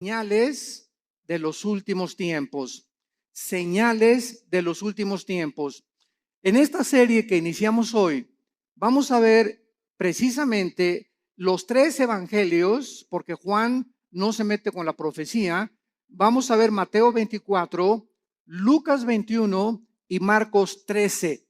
Señales de los últimos tiempos. Señales de los últimos tiempos. En esta serie que iniciamos hoy, vamos a ver precisamente los tres evangelios, porque Juan no se mete con la profecía. Vamos a ver Mateo 24, Lucas 21 y Marcos 13,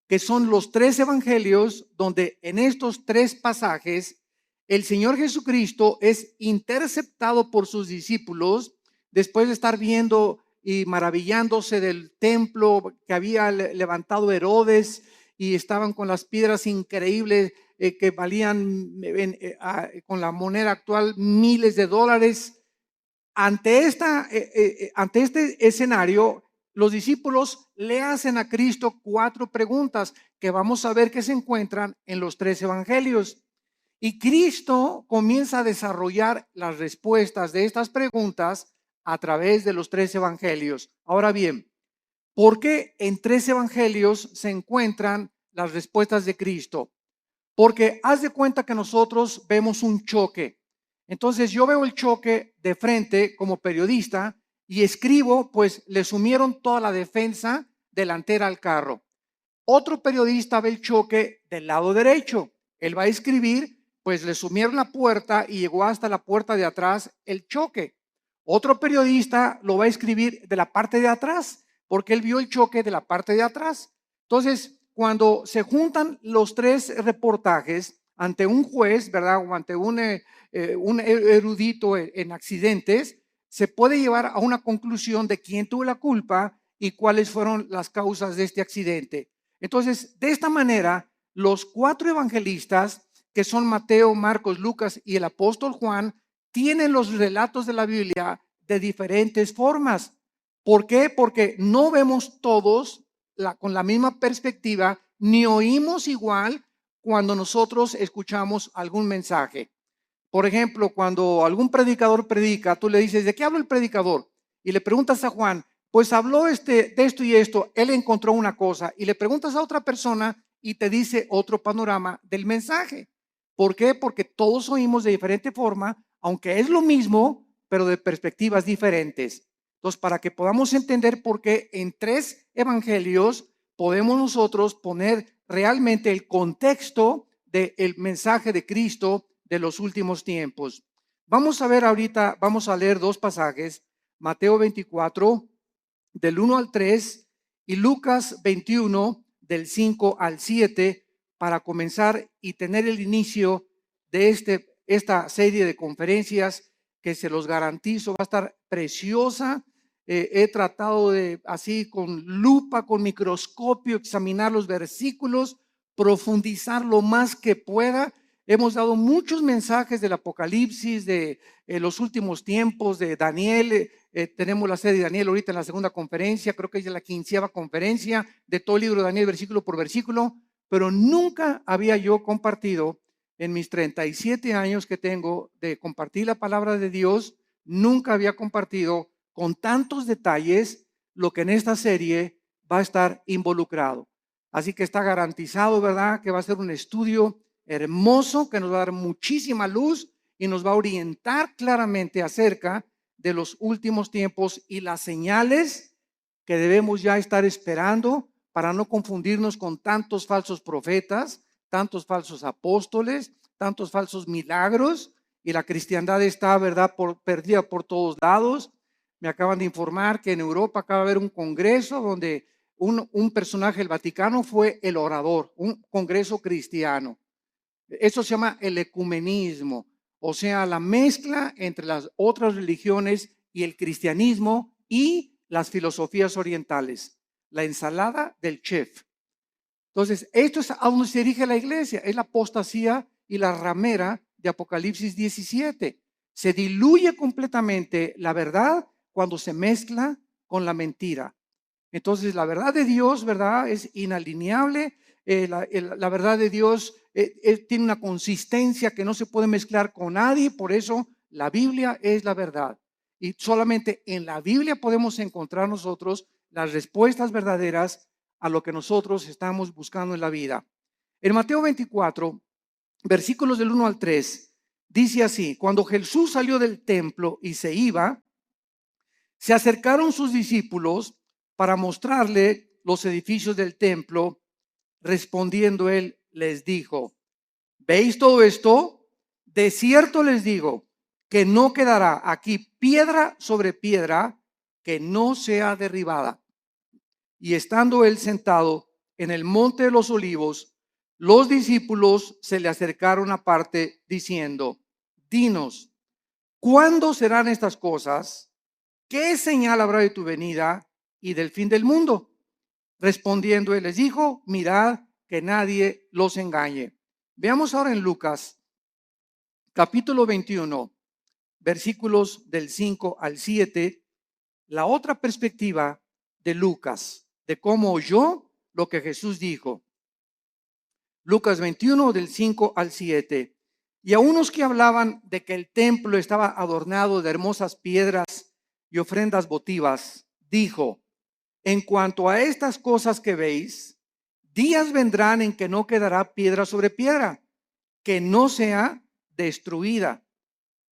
que son los tres evangelios donde en estos tres pasajes el Señor Jesucristo es interceptado por sus discípulos después de estar viendo y maravillándose del templo que había levantado Herodes, y estaban con las piedras increíbles que valían con la moneda actual miles de dólares. Ante este escenario, los discípulos le hacen a Cristo cuatro preguntas que vamos a ver que se encuentran en los tres evangelios. Y Cristo comienza a desarrollar las respuestas de estas preguntas a través de los tres evangelios. Ahora bien, ¿por qué en tres evangelios se encuentran las respuestas de Cristo? Porque haz de cuenta que nosotros vemos un choque. Entonces yo veo el choque de frente como periodista y escribo, pues le sumieron toda la defensa delantera al carro. Otro periodista ve el choque del lado derecho. Él va a escribir, pues le sumieron la puerta y llegó hasta la puerta de atrás el choque. Otro periodista lo va a escribir de la parte de atrás, porque él vio el choque de la parte de atrás. Entonces, cuando se juntan los tres reportajes ante un juez, ¿verdad? O ante un erudito en accidentes, se puede llevar a una conclusión de quién tuvo la culpa y cuáles fueron las causas de este accidente. Entonces, de esta manera, los cuatro evangelistas, que son Mateo, Marcos, Lucas y el apóstol Juan, tienen los relatos de la Biblia de diferentes formas. ¿Por qué? Porque no vemos todos con la misma perspectiva, ni oímos igual cuando nosotros escuchamos algún mensaje. Por ejemplo, cuando algún predicador predica, tú le dices, ¿de qué habla el predicador? Y le preguntas a Juan, pues habló de esto y esto, él encontró una cosa. Y le preguntas a otra persona y te dice otro panorama del mensaje. ¿Por qué? Porque todos oímos de diferente forma, aunque es lo mismo, pero de perspectivas diferentes. Entonces, para que podamos entender por qué en tres evangelios podemos nosotros poner realmente el contexto del mensaje de Cristo de los últimos tiempos. Vamos a ver ahorita, vamos a leer dos pasajes, Mateo 24, del 1 al 3, y Lucas 21, del 5 al 7, para comenzar y tener el inicio de esta serie de conferencias que se los garantizo va a estar preciosa. He tratado de, así con lupa, con microscopio, examinar los versículos, profundizar lo más que pueda. Hemos dado muchos mensajes del Apocalipsis, de los últimos tiempos, de Daniel. Tenemos la serie de Daniel ahorita en la segunda conferencia, creo que es la 15ª conferencia de todo el libro de Daniel, versículo por versículo, pero nunca había yo compartido en mis 37 años que tengo de compartir la palabra de Dios, nunca había compartido con tantos detalles lo que en esta serie va a estar involucrado. Así que está garantizado, ¿verdad?, que va a ser un estudio hermoso que nos va a dar muchísima luz y nos va a orientar claramente acerca de los últimos tiempos y las señales que debemos ya estar esperando para no confundirnos con tantos falsos profetas, tantos falsos apóstoles, tantos falsos milagros, y la cristiandad está, ¿verdad?, perdida por todos lados. Me acaban de informar que en Europa acaba de haber un congreso donde un personaje del Vaticano fue el orador, un congreso cristiano. Eso se llama el ecumenismo, o sea, la mezcla entre las otras religiones y el cristianismo y las filosofías orientales, la ensalada del chef. Entonces, esto es a donde se dirige la iglesia, es la apostasía y la ramera de Apocalipsis 17. Se diluye completamente la verdad cuando se mezcla con la mentira. Entonces, la verdad de Dios, ¿verdad?, es inalineable. La verdad de Dios tiene una consistencia que no se puede mezclar con nadie. Por eso la Biblia es la verdad. Y solamente en la Biblia podemos encontrar nosotros las respuestas verdaderas a lo que nosotros estamos buscando en la vida. En Mateo 24, versículos del 1 al 3, dice así: cuando Jesús salió del templo y se iba, se acercaron sus discípulos para mostrarle los edificios del templo. Respondiendo él, les dijo: ¿veis todo esto? De cierto les digo que no quedará aquí piedra sobre piedra que no sea derribada. Y estando él sentado en el monte de los olivos, los discípulos se le acercaron aparte diciendo: dinos, ¿cuándo serán estas cosas? ¿Qué señal habrá de tu venida y del fin del mundo? Respondiendo él les dijo: mirad que nadie los engañe. Veamos ahora en Lucas, capítulo 21, versículos del 5 al 7, la otra perspectiva de Lucas, de cómo oyó lo que Jesús dijo. Lucas 21, del 5 al 7. Y a unos que hablaban de que el templo estaba adornado de hermosas piedras y ofrendas votivas, dijo: en cuanto a estas cosas que veis, días vendrán en que no quedará piedra sobre piedra, que no sea destruida.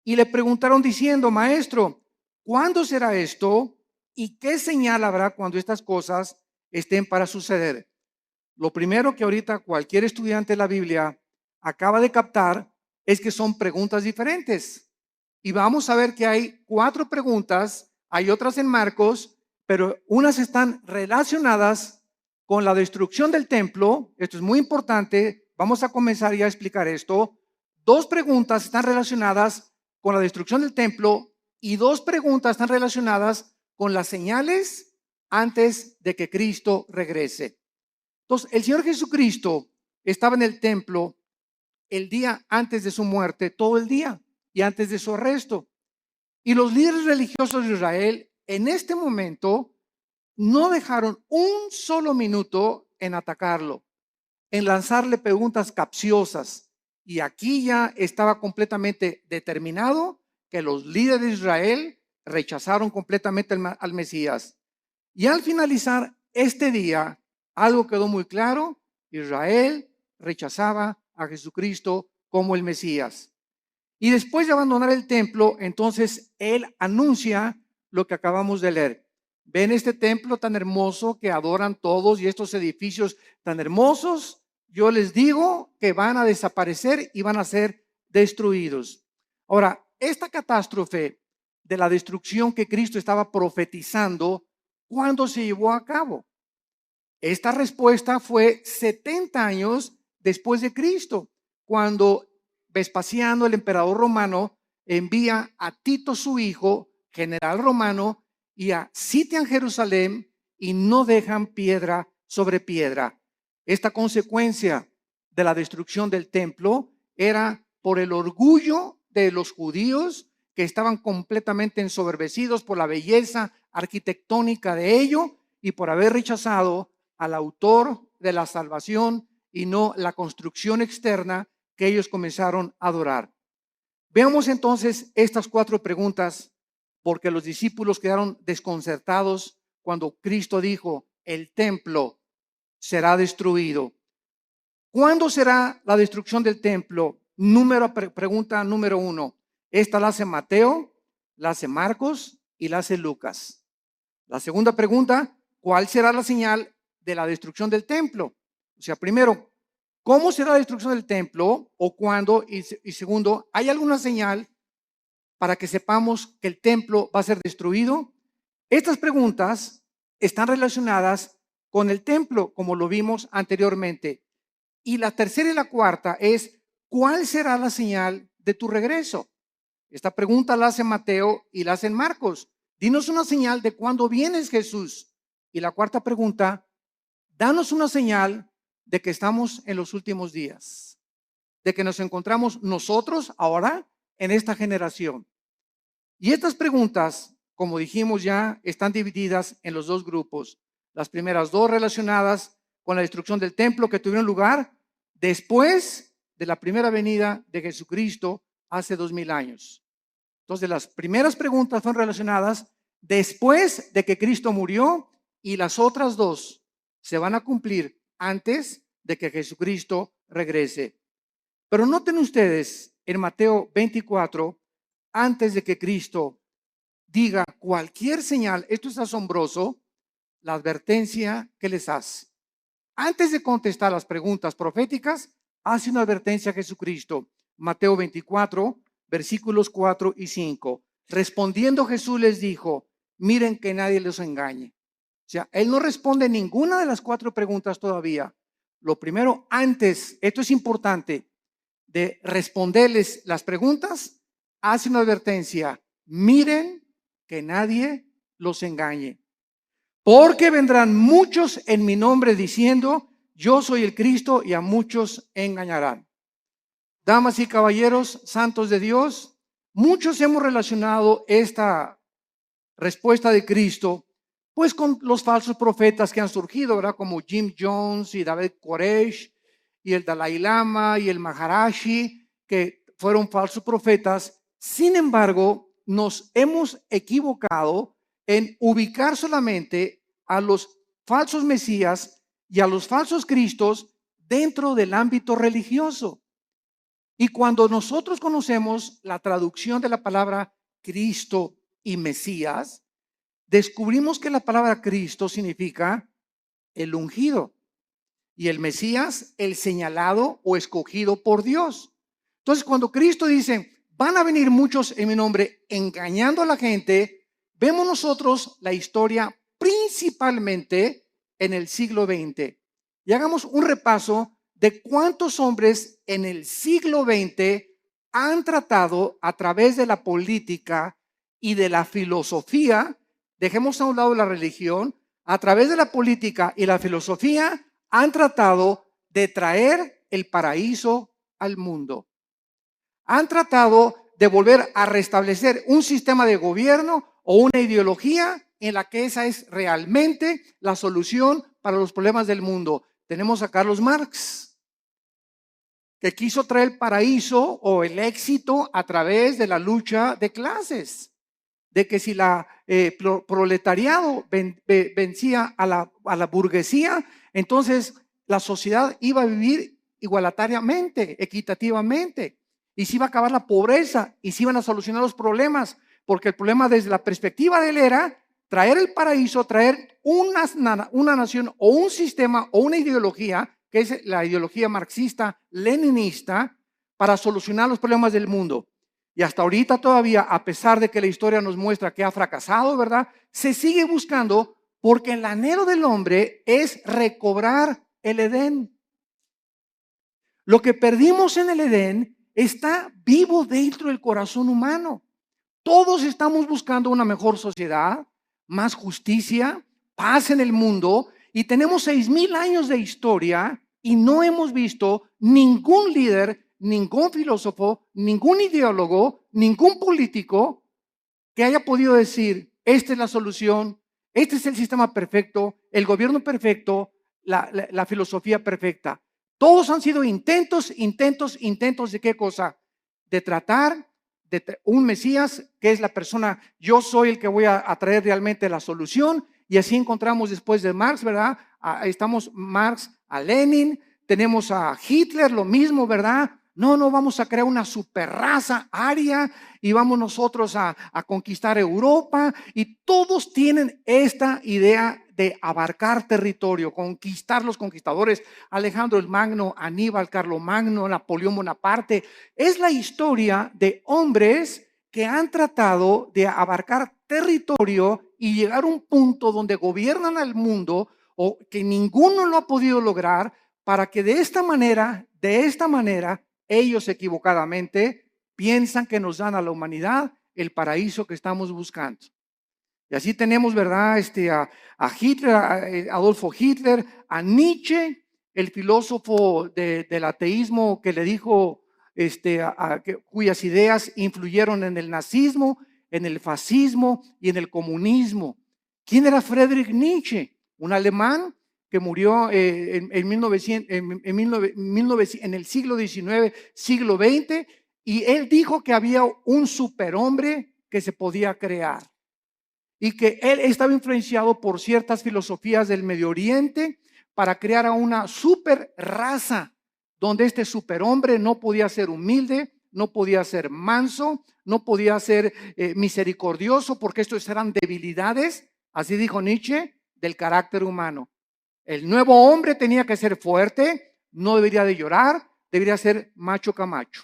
Y le preguntaron diciendo: maestro, ¿cuándo será esto? ¿Y qué señal habrá cuando estas cosas estén para suceder? Lo primero que ahorita cualquier estudiante de la Biblia acaba de captar es que son preguntas diferentes. Y vamos a ver que hay 4 preguntas, hay otras en Marcos, pero unas están relacionadas con la destrucción del templo. Esto es muy importante. Vamos a comenzar ya a explicar esto. 2 preguntas están relacionadas con la destrucción del templo y 2 preguntas están relacionadas con las señales antes de que Cristo regrese. Entonces, el Señor Jesucristo estaba en el templo el día antes de su muerte, todo el día, y antes de su arresto. Y los líderes religiosos de Israel en este momento no dejaron un solo minuto en atacarlo, en lanzarle preguntas capciosas. Y aquí ya estaba completamente determinado que los líderes de Israel rechazaron completamente al Mesías. Y al finalizar este día, algo quedó muy claro: Israel rechazaba a Jesucristo como el Mesías. Y después de abandonar el templo, entonces él anuncia lo que acabamos de leer. Ven este templo tan hermoso que adoran todos y estos edificios tan hermosos, yo les digo que van a desaparecer y van a ser destruidos. Ahora, esta catástrofe de la destrucción que Cristo estaba profetizando, ¿cuándo se llevó a cabo? Esta respuesta fue 70 años después de Cristo, cuando Vespasiano, el emperador romano, envía a Tito, su hijo, general romano, y sitian Jerusalén y no dejan piedra sobre piedra. Esta consecuencia de la destrucción del templo era por el orgullo de los judíos, que estaban completamente ensoberbecidos por la belleza arquitectónica de ello y por haber rechazado al autor de la salvación y no la construcción externa que ellos comenzaron a adorar. Veamos entonces estas 4 preguntas, porque los discípulos quedaron desconcertados cuando Cristo dijo: el templo será destruido. ¿Cuándo será la destrucción del templo? Pregunta número 1. Esta la hace Mateo, la hace Marcos y la hace Lucas. La segunda pregunta: ¿cuál será la señal de la destrucción del templo? O sea, primero, ¿cómo será la destrucción del templo o cuándo? Y segundo, ¿hay alguna señal para que sepamos que el templo va a ser destruido? Estas preguntas están relacionadas con el templo, como lo vimos anteriormente. Y la tercera y la cuarta es: ¿cuál será la señal de tu regreso? Esta pregunta la hace Mateo y la hace Marcos. Dinos una señal de cuándo vienes, Jesús. Y la cuarta pregunta: danos una señal de que estamos en los últimos días, de que nos encontramos nosotros ahora en esta generación. Y estas preguntas, como dijimos ya, están divididas en los 2 grupos. Las primeras 2 relacionadas con la destrucción del templo que tuvieron lugar después de la primera venida de Jesucristo hace 2000 años. Entonces, las primeras preguntas son relacionadas después de que Cristo murió, y las otras 2 se van a cumplir antes de que Jesucristo regrese. Pero noten ustedes en Mateo 24, antes de que Cristo diga cualquier señal, esto es asombroso, la advertencia que les hace. Antes de contestar las preguntas proféticas, hace una advertencia a Jesucristo. Mateo 24, versículos 4 y 5. Respondiendo Jesús les dijo, miren que nadie los engañe. O sea, él no responde ninguna de las 4 preguntas todavía. Lo primero, antes, esto es importante, de responderles las preguntas, hace una advertencia. Miren que nadie los engañe. Porque vendrán muchos en mi nombre diciendo, yo soy el Cristo, y a muchos engañarán. Damas y caballeros, santos de Dios, muchos hemos relacionado esta respuesta de Cristo, pues con los falsos profetas que han surgido, ¿verdad? Como Jim Jones y David Koresh y el Dalai Lama y el Maharashi, que fueron falsos profetas. Sin embargo, nos hemos equivocado en ubicar solamente a los falsos mesías y a los falsos cristos dentro del ámbito religioso. Y cuando nosotros conocemos la traducción de la palabra Cristo y Mesías, descubrimos que la palabra Cristo significa el ungido y el Mesías el señalado o escogido por Dios. Entonces, cuando Cristo dice, van a venir muchos en mi nombre engañando a la gente, vemos nosotros la historia principalmente en el siglo XX. Y hagamos un repaso de cuántos hombres en el siglo XX han tratado a través de la política y de la filosofía, dejemos a un lado la religión, a través de la política y la filosofía han tratado de traer el paraíso al mundo. Han tratado de volver a restablecer un sistema de gobierno o una ideología en la que esa es realmente la solución para los problemas del mundo. Tenemos a Carlos Marx, que quiso traer el paraíso o el éxito a través de la lucha de clases, de que si la proletariado vencía a la burguesía, entonces la sociedad iba a vivir igualitariamente, equitativamente, y se iba a acabar la pobreza y se iban a solucionar los problemas, porque el problema desde la perspectiva de él era traer el paraíso, traer una nación o un sistema o una ideología, que es la ideología marxista-leninista, para solucionar los problemas del mundo. Y hasta ahorita todavía, a pesar de que la historia nos muestra que ha fracasado, ¿verdad? Se sigue buscando porque el anhelo del hombre es recobrar el Edén. Lo que perdimos en el Edén está vivo dentro del corazón humano. Todos estamos buscando una mejor sociedad, más justicia, paz en el mundo, y tenemos 6,000 años de historia y no hemos visto ningún líder, ningún filósofo, ningún ideólogo, ningún político que haya podido decir, esta es la solución, este es el sistema perfecto, el gobierno perfecto, la filosofía perfecta. Todos han sido intentos ¿de qué cosa? De tratar de un Mesías que es la persona, yo soy el que voy a traer realmente la solución. Y así encontramos después de Marx, ¿verdad? Estamos Marx a Lenin, tenemos a Hitler, lo mismo, ¿verdad? No vamos a crear una superraza aria y vamos nosotros a conquistar Europa. Y todos tienen esta idea de abarcar territorio, conquistar los conquistadores, Alejandro el Magno, Aníbal, Carlomagno, Napoleón Bonaparte. Es la historia de hombres que han tratado de abarcar territorio y llegar a un punto donde gobiernan al mundo o que ninguno lo ha podido lograr, para que de esta manera, ellos equivocadamente piensan que nos dan a la humanidad el paraíso que estamos buscando. Y así tenemos, ¿verdad? A Hitler, a Adolfo Hitler, a Nietzsche, el filósofo del ateísmo que le dijo, cuyas ideas influyeron en el nazismo, en el fascismo y en el comunismo. ¿Quién era Friedrich Nietzsche? Un alemán que murió en el siglo XIX, siglo XX, y él dijo que había un superhombre que se podía crear y que él estaba influenciado por ciertas filosofías del Medio Oriente para crear a una super raza donde este superhombre no podía ser humilde, no podía ser manso, no podía ser misericordioso, porque estos eran debilidades, así dijo Nietzsche, del carácter humano. El nuevo hombre tenía que ser fuerte, no debería de llorar, debería ser macho camacho.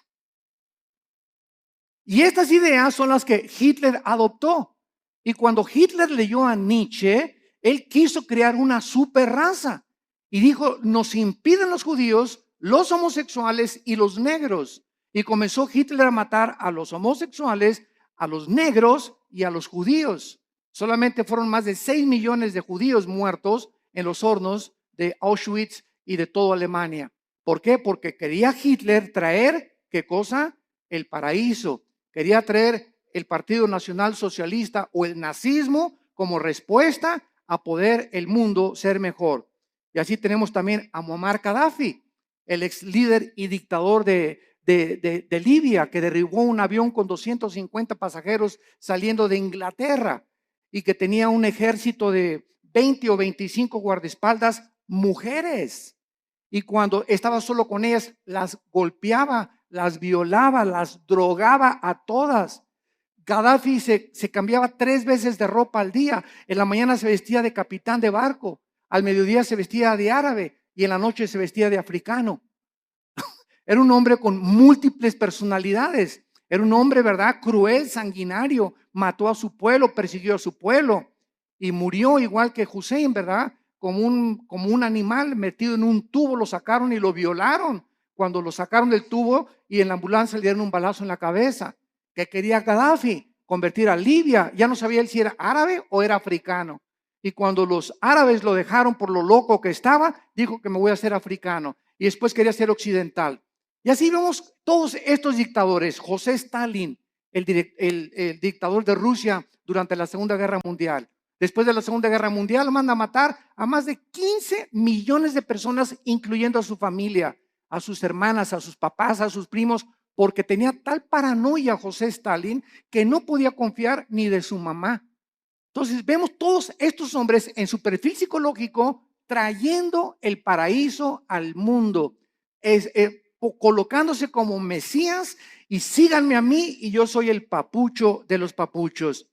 Y estas ideas son las que Hitler adoptó. Y cuando Hitler leyó a Nietzsche, él quiso crear una super raza. Y dijo, nos impiden los judíos, los homosexuales y los negros. Y comenzó Hitler a matar a los homosexuales, a los negros y a los judíos. Solamente fueron más de 6 millones de judíos muertos en los hornos de Auschwitz y de toda Alemania. ¿Por qué? Porque quería Hitler traer, ¿qué cosa? El paraíso. Quería traer el Partido Nacional Socialista o el nazismo como respuesta a poder el mundo ser mejor. Y así tenemos también a Muammar Gaddafi, el ex líder y dictador de Libia, que derribó un avión con 250 pasajeros saliendo de Inglaterra y que tenía un ejército de 20 o 25 guardaespaldas mujeres. Y cuando estaba solo con ellas, las golpeaba, las violaba, las drogaba a todas. Gaddafi se cambiaba 3 veces de ropa al día. En la mañana se vestía de capitán de barco, al mediodía se vestía de árabe y en la noche se vestía de africano. Era un hombre con múltiples personalidades. Era un hombre, ¿verdad? Cruel, sanguinario. Mató a su pueblo, persiguió a su pueblo y murió igual que Hussein, ¿verdad? Como un animal metido en un tubo, lo sacaron y lo violaron. Cuando lo sacaron del tubo y en la ambulancia le dieron un balazo en la cabeza. Que quería Gaddafi convertir a Libia. Ya no sabía él si era árabe o era africano. Y cuando los árabes lo dejaron por lo loco que estaba, dijo que me voy a hacer africano. Y después quería ser occidental. Y así vemos todos estos dictadores. José Stalin, el dictador de Rusia durante la Segunda Guerra Mundial. Después de la Segunda Guerra Mundial manda a matar a más de 15 millones de personas, incluyendo a su familia, a sus hermanas, a sus papás, a sus primos, porque tenía tal paranoia José Stalin que no podía confiar ni de su mamá. Entonces vemos todos estos hombres en su perfil psicológico trayendo el paraíso al mundo, colocándose como Mesías y síganme a mí y yo soy el papucho de los papuchos.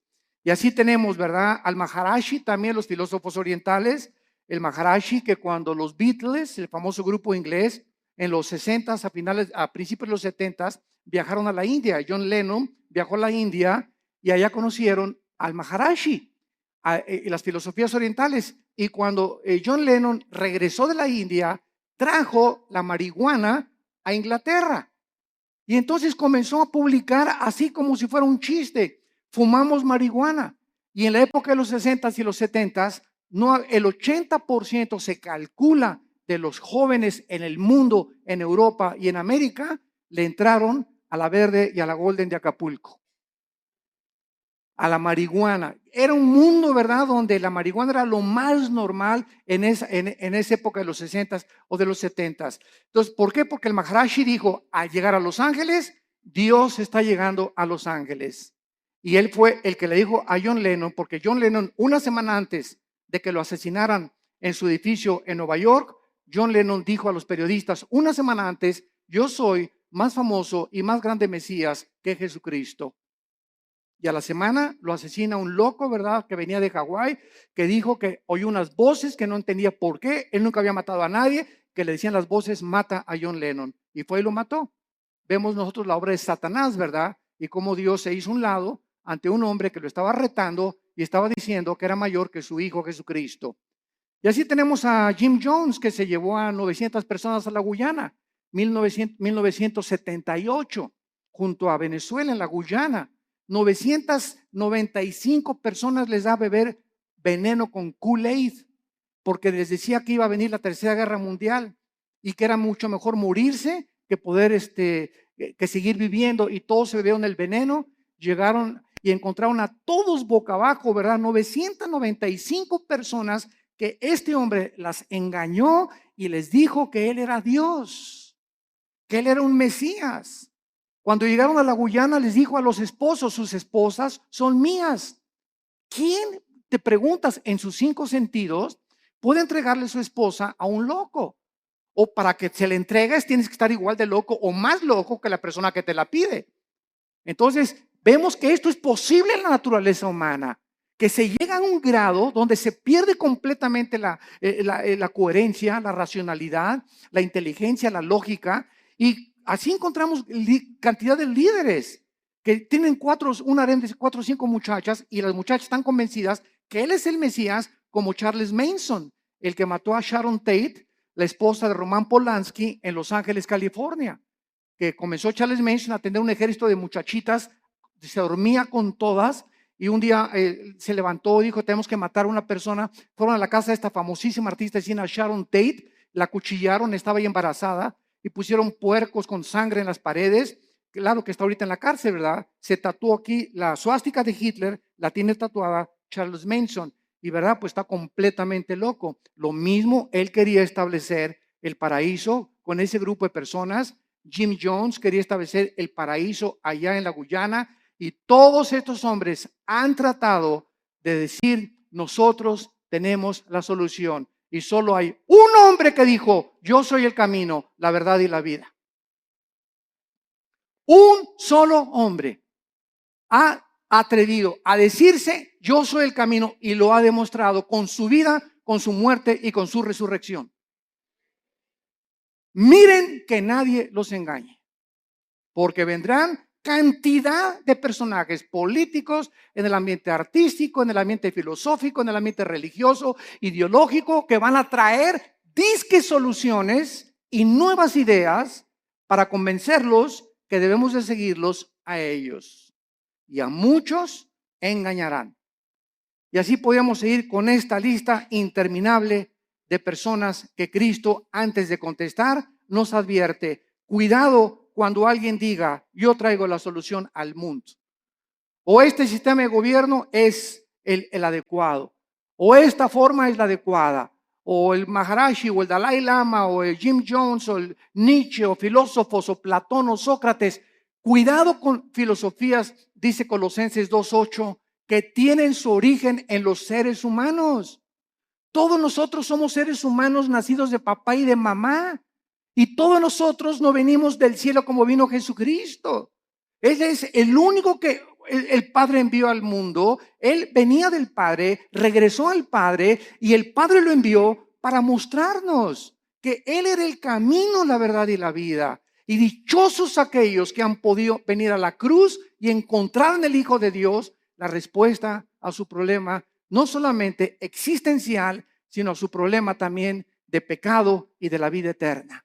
Y así tenemos, ¿verdad? Al Maharishi, también los filósofos orientales, el Maharishi, que cuando los Beatles, el famoso grupo inglés, en los 60s, a principios de los 70s, viajaron a la India. John Lennon viajó a la India y allá conocieron al Maharishi, las filosofías orientales. Y cuando John Lennon regresó de la India, trajo la marihuana a Inglaterra. Y entonces comenzó a publicar así como si fuera un chiste. Fumamos marihuana. Y en la época de los 60s y los 70s, el 80% se calcula de los jóvenes en el mundo, en Europa y en América, le entraron a la Verde y a la Golden de Acapulco, a la marihuana. Era un mundo, ¿verdad?, donde la marihuana era lo más normal en esa época de los 60s o de los 70s. Entonces, ¿por qué? Porque el Maharishi dijo, al llegar a Los Ángeles, Dios está llegando a Los Ángeles. Y él fue el que le dijo a John Lennon, porque John Lennon, una semana antes de que lo asesinaran en su edificio en Nueva York, John Lennon dijo a los periodistas, una semana antes, yo soy más famoso y más grande Mesías que Jesucristo. Y a la semana lo asesina un loco, ¿verdad?, que venía de Hawái, que dijo que oyó unas voces que no entendía por qué. Él nunca había matado a nadie, que le decían las voces, mata a John Lennon. Y fue y lo mató. Vemos nosotros la obra de Satanás, ¿verdad? Y cómo Dios se hizo un lado ante un hombre que lo estaba retando y estaba diciendo que era mayor que su hijo Jesucristo. Y así tenemos a Jim Jones, que se llevó a 900 personas a la Guyana, 1978, junto a Venezuela en la Guyana. 995 personas les da a beber veneno con Kool-Aid, porque les decía que iba a venir la Tercera Guerra Mundial y que era mucho mejor morirse que poder que seguir viviendo, y todos se bebieron el veneno. Llegaron y encontraron a todos boca abajo, ¿verdad? 995 personas que este hombre las engañó y les dijo que él era Dios, que él era un Mesías. Cuando llegaron a la Guyana les dijo a los esposos, sus esposas son mías. ¿Quién, te preguntas, en sus 5 sentidos puede entregarle su esposa a un loco? o para que se le entregues tienes que estar igual de loco o más loco que la persona que te la pide. Entonces, vemos que esto es posible en la naturaleza humana, que se llega a un grado donde se pierde completamente la coherencia, la racionalidad, la inteligencia, la lógica, y así encontramos cantidad de líderes que tienen un harén de 4 o 5 muchachas, y las muchachas están convencidas que él es el Mesías, como Charles Manson, el que mató a Sharon Tate, la esposa de Roman Polanski, en Los Ángeles, California, que comenzó Charles Manson a tener un ejército de muchachitas, se dormía con todas, y un día se levantó y dijo, tenemos que matar a una persona. Fueron a la casa de esta famosísima artista china, Sharon Tate, la cuchillaron, estaba ya embarazada, y pusieron puercos con sangre en las paredes. Claro que está ahorita en la cárcel, ¿verdad? Se tatuó aquí la suástica de Hitler, la tiene tatuada Charles Manson, y ¿verdad? Pues está completamente loco. Lo mismo, él quería establecer el paraíso con ese grupo de personas. Jim Jones quería establecer el paraíso allá en la Guyana, y todos estos hombres han tratado de decir, nosotros tenemos la solución, y solo hay un hombre que dijo, yo soy el camino, la verdad y la vida. Un solo hombre ha atrevido a decirse, yo soy el camino, y lo ha demostrado con su vida, con su muerte y con su resurrección. Miren que nadie los engañe, porque vendrán cantidad de personajes políticos en el ambiente artístico, en el ambiente filosófico, en el ambiente religioso, ideológico, que van a traer disque soluciones y nuevas ideas para convencerlos que debemos de seguirlos a ellos. Y a muchos engañarán. Y así podemos seguir con esta lista interminable de personas que Cristo, antes de contestar, nos advierte: cuidado cuando alguien diga, yo traigo la solución al mundo, o este sistema de gobierno es el adecuado, o esta forma es la adecuada, o el Maharashi, o el Dalai Lama, o el Jim Jones, o el Nietzsche, o filósofos, o Platón, o Sócrates. Cuidado con filosofías, dice Colosenses 2:8, que tienen su origen en los seres humanos. Todos nosotros somos seres humanos nacidos de papá y de mamá, y todos nosotros no venimos del cielo como vino Jesucristo. Él es el único que el Padre envió al mundo. Él venía del Padre, regresó al Padre, y el Padre lo envió para mostrarnos que Él era el camino, la verdad y la vida. Y dichosos aquellos que han podido venir a la cruz y encontrar en el Hijo de Dios la respuesta a su problema, no solamente existencial, sino a su problema también de pecado y de la vida eterna.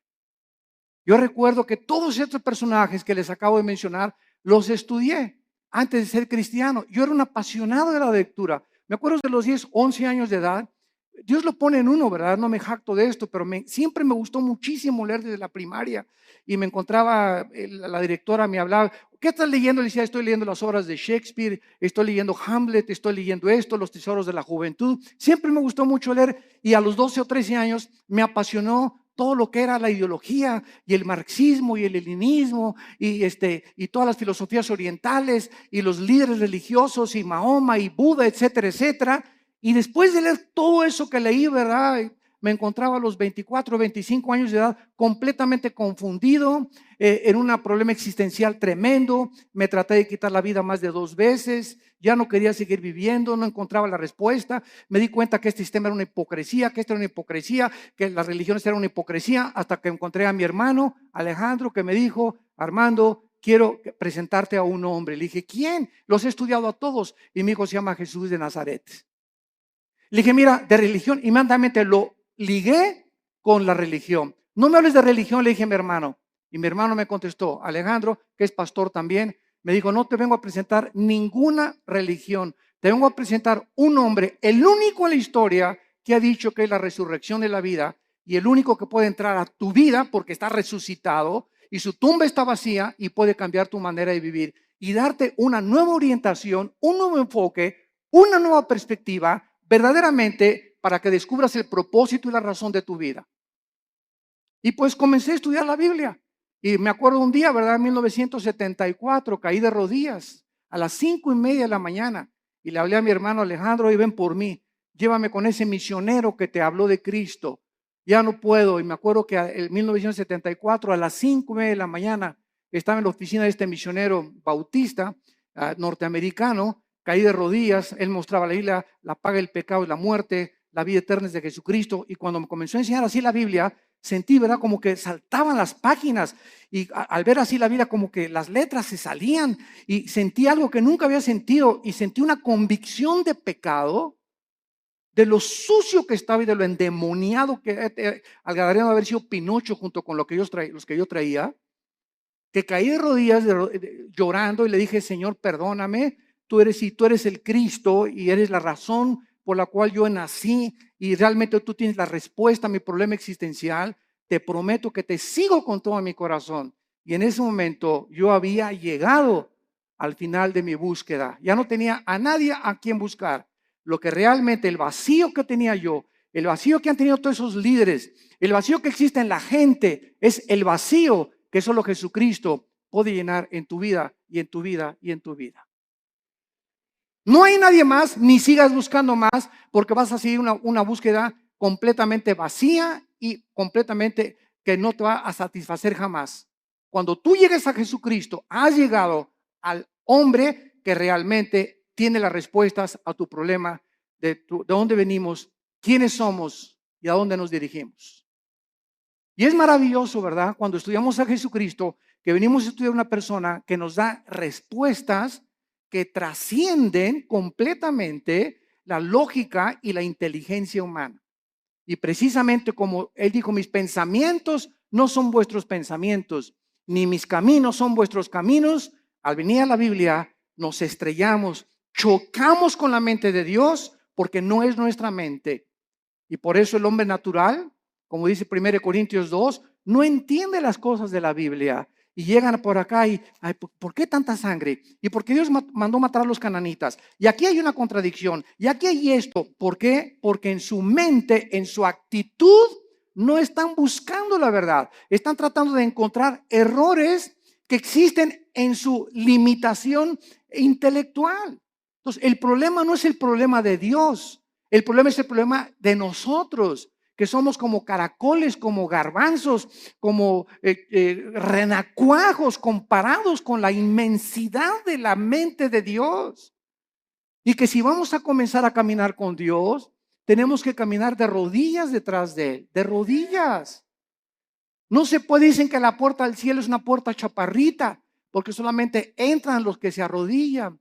Yo recuerdo que todos estos personajes que les acabo de mencionar, los estudié antes de ser cristiano. Yo era un apasionado de la lectura. Me acuerdo de los 10, 11 años de edad. Dios lo pone en uno, ¿verdad? No me jacto de esto, pero siempre me gustó muchísimo leer desde la primaria. Y me encontraba, la directora me hablaba, ¿qué estás leyendo? Le decía, estoy leyendo las obras de Shakespeare, estoy leyendo Hamlet, estoy leyendo esto, Los tesoros de la juventud. Siempre me gustó mucho leer, y a los 12 o 13 años me apasionó todo lo que era la ideología y el marxismo y el leninismo y todas las filosofías orientales y los líderes religiosos y Mahoma y Buda, etcétera, etcétera. Y después de leer todo eso que leí, ¿verdad? Me encontraba a los 24, 25 años de edad completamente confundido, en un problema existencial tremendo. Me traté de quitar la vida más de 2 veces, ya no quería seguir viviendo, no encontraba la respuesta. Me di cuenta que este sistema era una hipocresía, que esta era una hipocresía, que las religiones eran una hipocresía, hasta que encontré a mi hermano Alejandro, que me dijo, Armando, quiero presentarte a un hombre. Le dije, ¿quién? Los he estudiado a todos. Y mi hijo se llama Jesús de Nazaret. Le dije, mira, de religión, inmediatamente lo ligué con la religión. No me hables de religión, le dije a mi hermano. Y mi hermano me contestó, Alejandro, que es pastor también, me dijo, no te vengo a presentar ninguna religión, te vengo a presentar un hombre, el único en la historia que ha dicho que es la resurrección de la vida, y el único que puede entrar a tu vida porque está resucitado y su tumba está vacía, y puede cambiar tu manera de vivir y darte una nueva orientación, un nuevo enfoque, una nueva perspectiva, verdaderamente para que descubras el propósito y la razón de tu vida. Y pues comencé a estudiar la Biblia. Y me acuerdo un día, ¿verdad? En 1974, caí de rodillas a las 5:30 de la mañana. Y le hablé a mi hermano Alejandro, y ven por mí, llévame con ese misionero que te habló de Cristo. ya no puedo. Y me acuerdo que en 1974 a las 5:30 de la mañana estaba en la oficina de este misionero bautista norteamericano, caí de rodillas, él mostraba la Biblia, la paga del pecado y la muerte, la vida eterna es de Jesucristo. Y cuando me comenzó a enseñar así la Biblia, sentí, ¿verdad? Como que saltaban las páginas y al ver así la Biblia, como que las letras se salían y sentí algo que nunca había sentido y sentí una convicción de pecado, de lo sucio que estaba y de lo endemoniado que al Gadareno haber sido Pinocho junto con los que yo traía, que caí de rodillas llorando y le dije, Señor, perdóname, si tú eres el Cristo y eres la razón por la cual yo nací y realmente tú tienes la respuesta a mi problema existencial, te prometo que te sigo con todo mi corazón. Y en ese momento yo había llegado al final de mi búsqueda. Ya no tenía a nadie a quien buscar. Lo que realmente, el vacío que tenía yo, el vacío que han tenido todos esos líderes, el vacío que existe en la gente, es el vacío que solo Jesucristo puede llenar en tu vida y en tu vida y en tu vida. No hay nadie más, ni sigas buscando más, porque vas a seguir una búsqueda completamente vacía y completamente que no te va a satisfacer jamás. Cuando tú llegues a Jesucristo, has llegado al hombre que realmente tiene las respuestas a tu problema de dónde venimos, quiénes somos y a dónde nos dirigimos. Y es maravilloso, ¿verdad? Cuando estudiamos a Jesucristo, que venimos a estudiar una persona que nos da respuestas que trascienden completamente la lógica y la inteligencia humana. Y precisamente como él dijo, mis pensamientos no son vuestros pensamientos, ni mis caminos son vuestros caminos. Al venir a la Biblia, nos estrellamos, chocamos con la mente de Dios porque no es nuestra mente. Y por eso el hombre natural, como dice 1 Corintios 2, no entiende las cosas de la Biblia. Y llegan por acá y, ay, ¿por qué tanta sangre? ¿Y por qué Dios mandó matar a los cananitas? Y aquí hay una contradicción. Y aquí hay esto. ¿Por qué? Porque en su mente, en su actitud, no están buscando la verdad. Están tratando de encontrar errores que existen en su limitación intelectual. Entonces, el problema no es el problema de Dios. El problema es el problema de nosotros, que somos como caracoles, como garbanzos, como renacuajos comparados con la inmensidad de la mente de Dios. Y que si vamos a comenzar a caminar con Dios, tenemos que caminar de rodillas detrás de Él, de rodillas. No se puede, dicen que la puerta del cielo es una puerta chaparrita, porque solamente entran los que se arrodillan.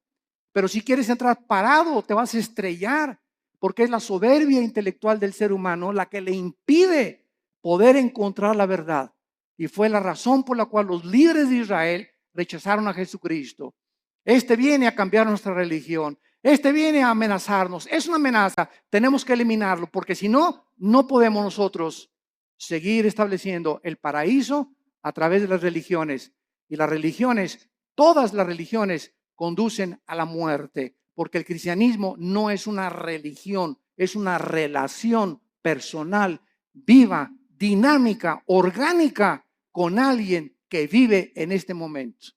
Pero si quieres entrar parado, te vas a estrellar, porque es la soberbia intelectual del ser humano la que le impide poder encontrar la verdad. Y fue la razón por la cual los líderes de Israel rechazaron a Jesucristo. Este viene a cambiar nuestra religión. Este viene a amenazarnos. Es una amenaza. Tenemos que eliminarlo, porque si no, no podemos nosotros seguir estableciendo el paraíso a través de las religiones. Y las religiones, todas las religiones, conducen a la muerte, porque el cristianismo no es una religión, es una relación personal, viva, dinámica, orgánica con alguien que vive en este momento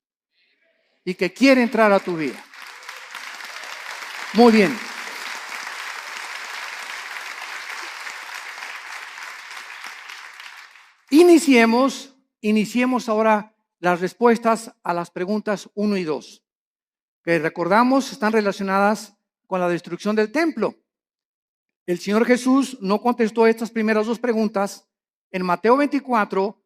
y que quiere entrar a tu vida. Muy bien. Iniciemos ahora las respuestas a las preguntas 1 y 2. Que recordamos están relacionadas con la destrucción del templo. El Señor Jesús no contestó estas primeras dos preguntas en Mateo 24,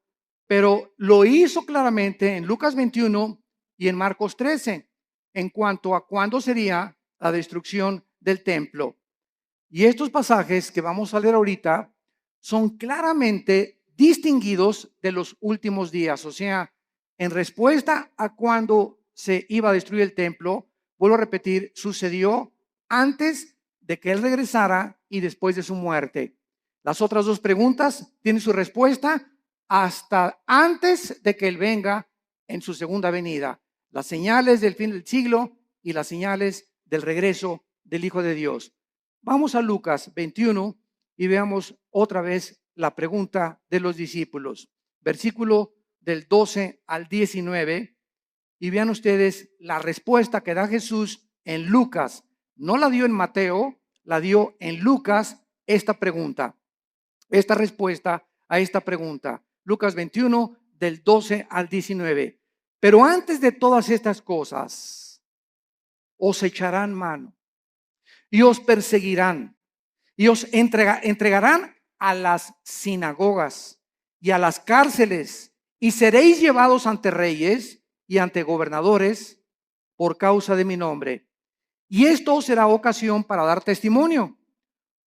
pero lo hizo claramente en Lucas 21 y en Marcos 13 en cuanto a cuándo sería la destrucción del templo. Y estos pasajes que vamos a leer ahorita son claramente distinguidos de los últimos días, o sea, en respuesta a cuándo se iba a destruir el templo, vuelvo a repetir, sucedió antes de que Él regresara y después de su muerte. Las otras dos preguntas tienen su respuesta hasta antes de que Él venga en su segunda venida. Las señales del fin del siglo y las señales del regreso del Hijo de Dios. Vamos a Lucas 21 y veamos otra vez la pregunta de los discípulos. Versículo del 12 al 19. Y vean ustedes la respuesta que da Jesús en Lucas. No la dio en Mateo, la dio en Lucas esta pregunta. esta respuesta a esta pregunta. Lucas 21, del 12 al 19. Pero antes de todas estas cosas, os echarán mano y os perseguirán y os entregarán a las sinagogas y a las cárceles, y seréis llevados ante reyes y ante gobernadores por causa de mi nombre. Y esto os será ocasión para dar testimonio.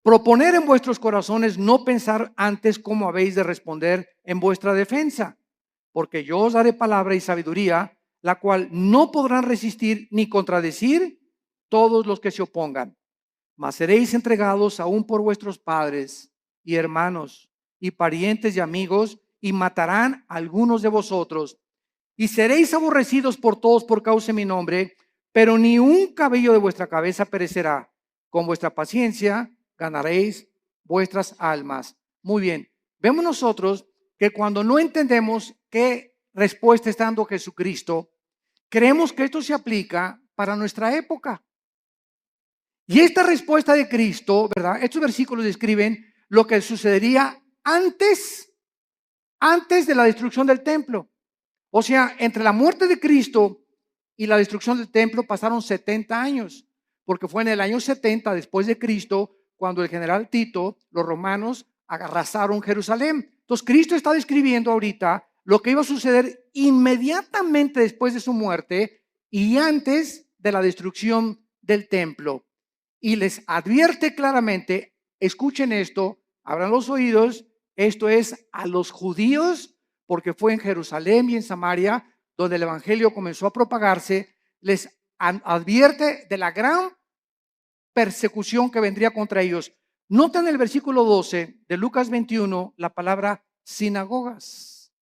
Proponer en vuestros corazones no pensar antes cómo habéis de responder en vuestra defensa, porque yo os daré palabra y sabiduría, la cual no podrán resistir ni contradecir todos los que se opongan. Mas seréis entregados aún por vuestros padres y hermanos y parientes y amigos, y matarán a algunos de vosotros, y seréis aborrecidos por todos por causa de mi nombre, pero ni un cabello de vuestra cabeza perecerá. Con vuestra paciencia ganaréis vuestras almas. Muy bien, vemos nosotros que cuando no entendemos qué respuesta está dando Jesucristo, creemos que esto se aplica para nuestra época. Y esta respuesta de Cristo, ¿verdad? Estos versículos describen lo que sucedería antes de la destrucción del templo. O sea, entre la muerte de Cristo y la destrucción del templo pasaron 70 años, porque fue en el año 70 después de Cristo cuando el general Tito, los romanos, arrasaron Jerusalén. Entonces, Cristo está describiendo ahorita lo que iba a suceder inmediatamente después de su muerte y antes de la destrucción del templo. Y les advierte claramente, escuchen esto, abran los oídos, esto es a los judíos, porque fue en Jerusalén y en Samaria donde el evangelio comenzó a propagarse. Les advierte de la gran persecución que vendría contra ellos. Noten el versículo 12 de Lucas 21 la palabra sinagogas.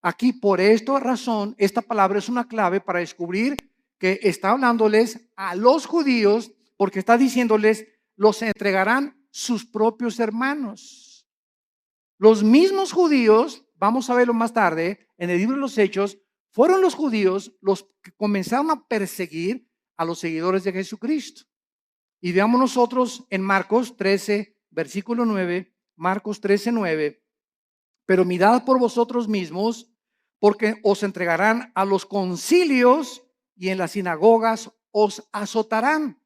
Aquí, por esta razón, esta palabra es una clave para descubrir que está hablándoles a los judíos, porque está diciéndoles, los entregarán sus propios hermanos. Los mismos judíos, vamos a verlo más tarde, en el libro de los Hechos, fueron los judíos los que comenzaron a perseguir a los seguidores de Jesucristo. Y veamos nosotros en Marcos 13, versículo 9, Marcos 13, 9. Pero mirad por vosotros mismos, porque os entregarán a los concilios y en las sinagogas os azotarán.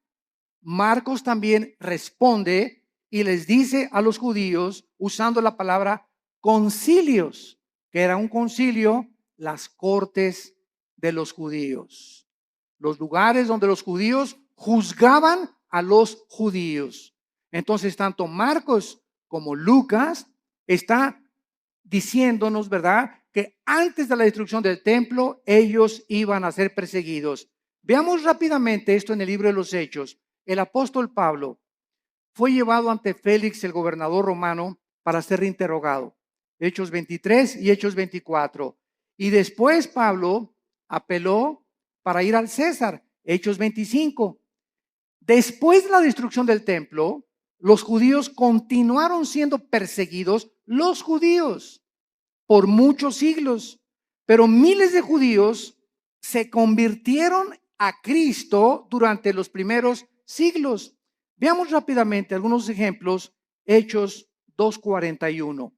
Marcos también responde y les dice a los judíos, usando la palabra concilios, que era un concilio, las cortes de los judíos, los lugares donde los judíos juzgaban a los judíos. Entonces, tanto Marcos como Lucas está diciéndonos, ¿verdad?, que antes de la destrucción del templo, ellos iban a ser perseguidos. Veamos rápidamente esto en el libro de los Hechos. El apóstol Pablo fue llevado ante Félix, el gobernador romano, para ser reinterrogado. Hechos 23 y Hechos 24. Y después Pablo apeló para ir al César. Hechos 25. Después de la destrucción del templo, los judíos continuaron siendo perseguidos, los judíos, por muchos siglos. Pero miles de judíos se convirtieron a Cristo durante los primeros siglos. Veamos rápidamente algunos ejemplos. Hechos 2:41.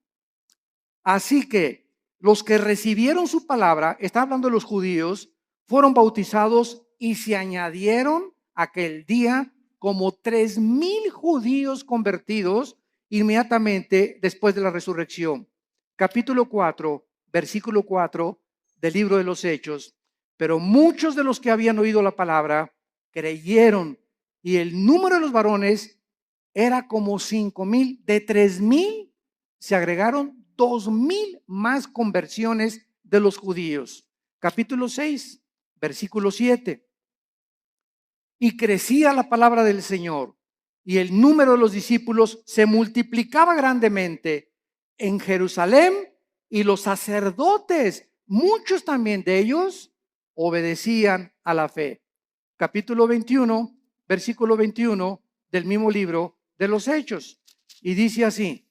Así que los que recibieron su palabra, está hablando de los judíos, fueron bautizados y se añadieron aquel día como 3,000 judíos convertidos inmediatamente después de la resurrección. Capítulo 4, versículo 4 del libro de los Hechos. Pero muchos de los que habían oído la palabra creyeron, y el número de los varones era como 5,000. De 3,000 se agregaron 2,000 más conversiones de los judíos. Capítulo 6, versículo 7. Y crecía la palabra del Señor, y el número de los discípulos se multiplicaba grandemente en Jerusalén, y los sacerdotes, muchos también de ellos, obedecían a la fe. Capítulo 21, versículo 21 del mismo libro de los Hechos. Y dice así: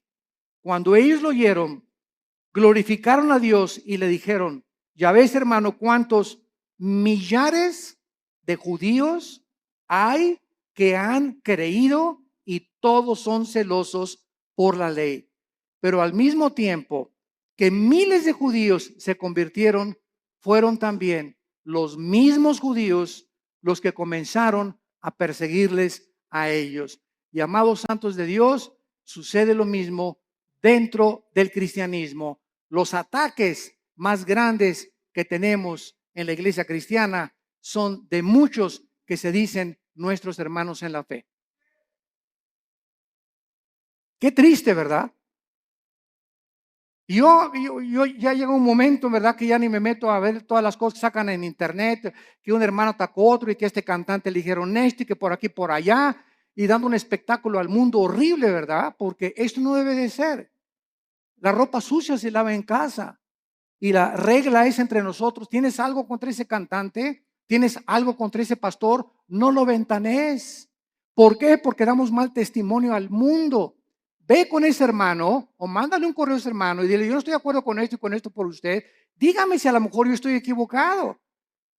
cuando ellos lo oyeron, glorificaron a Dios y le dijeron: ya ves, hermano, cuántos millares de judíos hay que han creído y todos son celosos por la ley. pero al mismo tiempo que miles de judíos se convirtieron, fueron también los mismos judíos los que comenzaron a perseguirles a ellos. Y amados santos de Dios, sucede lo mismo dentro del cristianismo. Los ataques más grandes que tenemos en la iglesia cristiana son de muchos que se dicen nuestros hermanos en la fe. Qué triste, ¿verdad? Yo ya llega un momento, ¿verdad? Que ya ni me meto a ver todas las cosas que sacan en internet, que un hermano atacó a otro y que este cantante le dijeron esto y que por aquí, por allá, y dando un espectáculo al mundo horrible, ¿verdad? Porque esto no debe de ser. La ropa sucia se lava en casa y la regla es entre nosotros. ¿Tienes algo contra ese cantante? ¿Tienes algo contra ese pastor? No lo ventanees. ¿Por qué? Porque damos mal testimonio al mundo. Ve con ese hermano o mándale un correo a ese hermano y dile, yo no estoy de acuerdo con esto y con esto por usted. Dígame si a lo mejor yo estoy equivocado.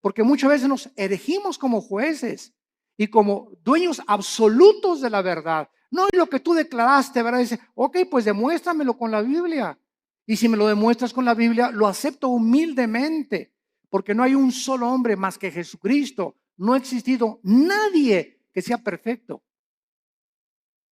Porque muchas veces nos erigimos como jueces y como dueños absolutos de la verdad. No es lo que tú declaraste, ¿verdad? Dice, ok, pues demuéstramelo con la Biblia. Y si me lo demuestras con la Biblia, lo acepto humildemente. Porque no hay un solo hombre más que Jesucristo. No ha existido nadie que sea perfecto,